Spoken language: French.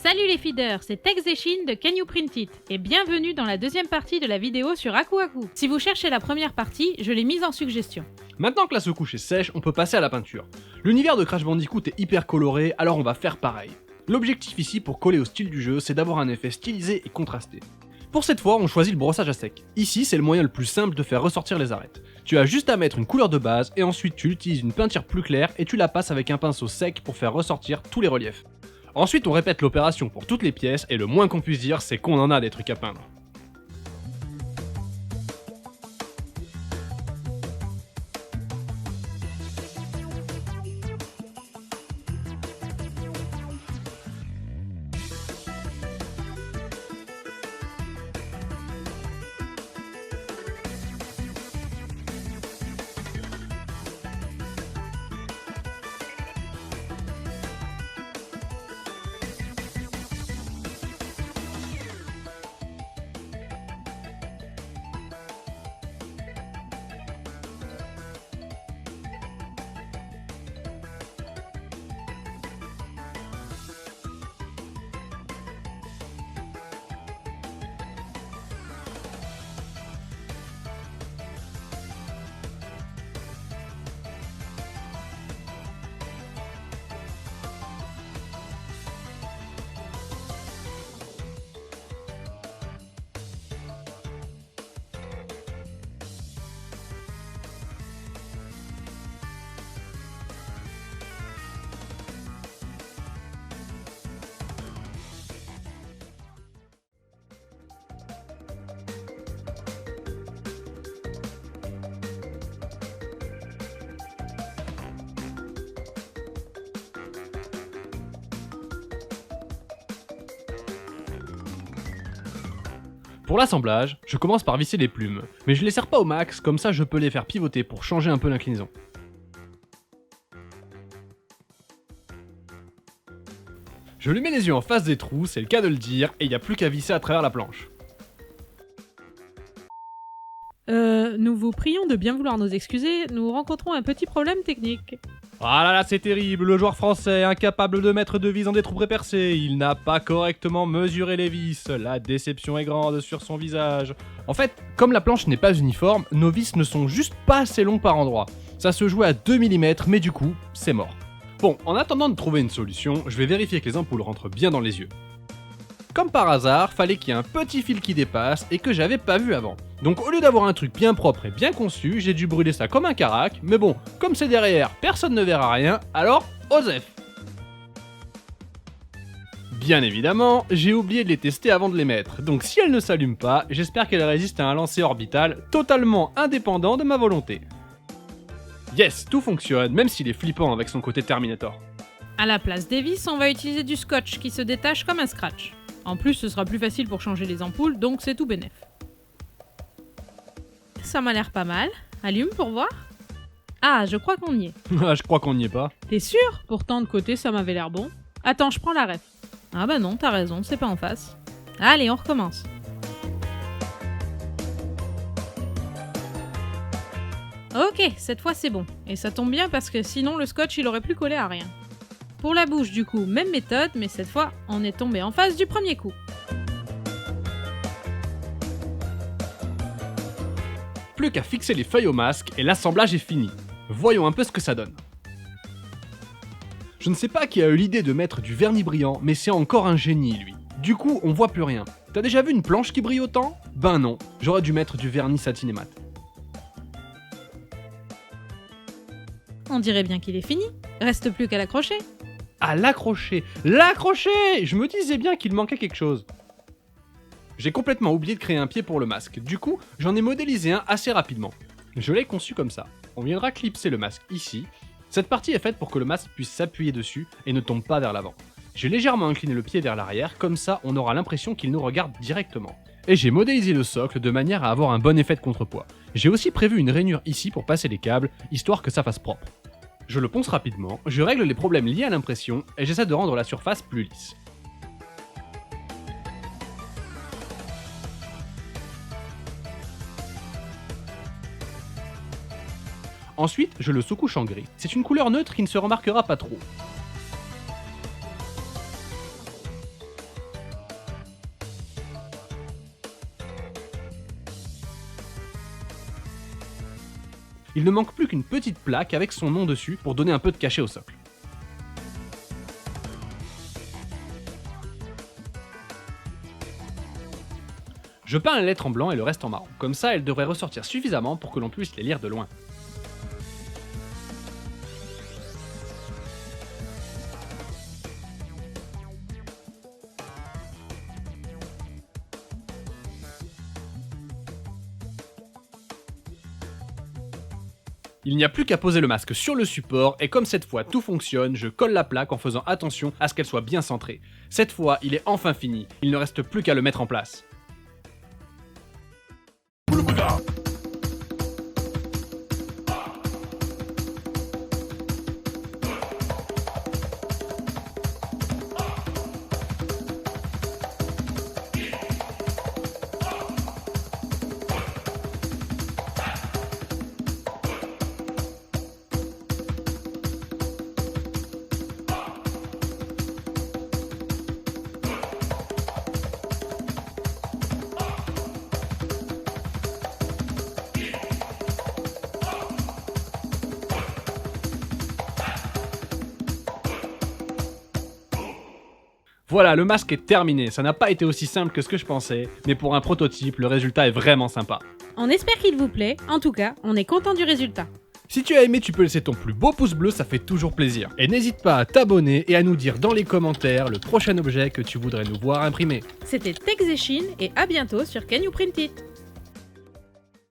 Salut les feeders, c'est Tex et Shin de Can You Print It et bienvenue dans la deuxième partie de la vidéo sur Aku Aku. Si vous cherchez la première partie, je l'ai mise en suggestion. Maintenant que la secouche est sèche, on peut passer à la peinture. L'univers de Crash Bandicoot est hyper coloré, alors on va faire pareil. L'objectif ici pour coller au style du jeu, c'est d'avoir un effet stylisé et contrasté. Pour cette fois, on choisit le brossage à sec. Ici, c'est le moyen le plus simple de faire ressortir les arêtes. Tu as juste à mettre une couleur de base et ensuite tu utilises une peinture plus claire et tu la passes avec un pinceau sec pour faire ressortir tous les reliefs. Ensuite, on répète l'opération pour toutes les pièces et le moins qu'on puisse dire, c'est qu'on en a des trucs à peindre. Pour l'assemblage, je commence par visser les plumes, mais je les serre pas au max, comme ça je peux les faire pivoter pour changer un peu l'inclinaison. Je lui mets les yeux en face des trous, c'est le cas de le dire, et il n'y a plus qu'à visser à travers la planche. Nous vous prions de bien vouloir nous excuser, nous rencontrons un petit problème technique. Ah là là, c'est terrible, le joueur français, incapable de mettre de vis dans des trous prépercés, il n'a pas correctement mesuré les vis, la déception est grande sur son visage. En fait, comme la planche n'est pas uniforme, nos vis ne sont juste pas assez longs par endroit. Ça se jouait à 2 mm, mais du coup, c'est mort. Bon, en attendant de trouver une solution, je vais vérifier que les ampoules rentrent bien dans les yeux. Comme par hasard, fallait qu'il y ait un petit fil qui dépasse et que j'avais pas vu avant. Donc au lieu d'avoir un truc bien propre et bien conçu, j'ai dû brûler ça comme un carac, mais bon, comme c'est derrière, personne ne verra rien, alors Osef. Bien évidemment, j'ai oublié de les tester avant de les mettre, donc si elles ne s'allument pas, j'espère qu'elles résistent à un lancer orbital totalement indépendant de ma volonté. Yes, tout fonctionne, même s'il est flippant avec son côté Terminator. À la place des vis, on va utiliser du scotch qui se détache comme un scratch. En plus, ce sera plus facile pour changer les ampoules, donc c'est tout bénef. Ça m'a l'air pas mal. Allume pour voir. Ah, je crois qu'on y est. Ah, je crois qu'on n'y est pas. T'es sûr? Pourtant, de côté, ça m'avait l'air bon. Attends, je prends la ref. Ah bah non, t'as raison, c'est pas en face. Allez, on recommence. Ok, cette fois c'est bon. Et ça tombe bien parce que sinon le scotch il aurait plus collé à rien. Pour la bouche du coup, même méthode, mais cette fois on est tombé en face du premier coup. Plus qu'à fixer les feuilles au masque et l'assemblage est fini. Voyons un peu ce que ça donne. Je ne sais pas qui a eu l'idée de mettre du vernis brillant, mais c'est encore un génie lui. Du coup, on voit plus rien. T'as déjà vu une planche qui brille autant? Ben non, j'aurais dû mettre du vernis satiné mat. On dirait bien qu'il est fini. Reste plus qu'à l'accrocher. À l'accrocher! L'accrocher! Je me disais bien qu'il manquait quelque chose. J'ai complètement oublié de créer un pied pour le masque, du coup, j'en ai modélisé un assez rapidement. Je l'ai conçu comme ça. On viendra clipser le masque ici. Cette partie est faite pour que le masque puisse s'appuyer dessus et ne tombe pas vers l'avant. J'ai légèrement incliné le pied vers l'arrière, comme ça on aura l'impression qu'il nous regarde directement. Et j'ai modélisé le socle de manière à avoir un bon effet de contrepoids. J'ai aussi prévu une rainure ici pour passer les câbles, histoire que ça fasse propre. Je le ponce rapidement, je règle les problèmes liés à l'impression et j'essaie de rendre la surface plus lisse. Ensuite, je le sous-couche en gris. C'est une couleur neutre qui ne se remarquera pas trop. Il ne manque plus qu'une petite plaque avec son nom dessus pour donner un peu de cachet au socle. Je peins les lettres en blanc et le reste en marron. Comme ça, elles devraient ressortir suffisamment pour que l'on puisse les lire de loin. Il n'y a plus qu'à poser le masque sur le support et comme cette fois tout fonctionne, je colle la plaque en faisant attention à ce qu'elle soit bien centrée. Cette fois, il est enfin fini, il ne reste plus qu'à le mettre en place. Voilà, le masque est terminé, ça n'a pas été aussi simple que ce que je pensais, mais pour un prototype, le résultat est vraiment sympa. On espère qu'il vous plaît, en tout cas, on est content du résultat. Si tu as aimé, tu peux laisser ton plus beau pouce bleu, ça fait toujours plaisir. Et n'hésite pas à t'abonner et à nous dire dans les commentaires le prochain objet que tu voudrais nous voir imprimer. C'était Texéchine et à bientôt sur Can You Print It.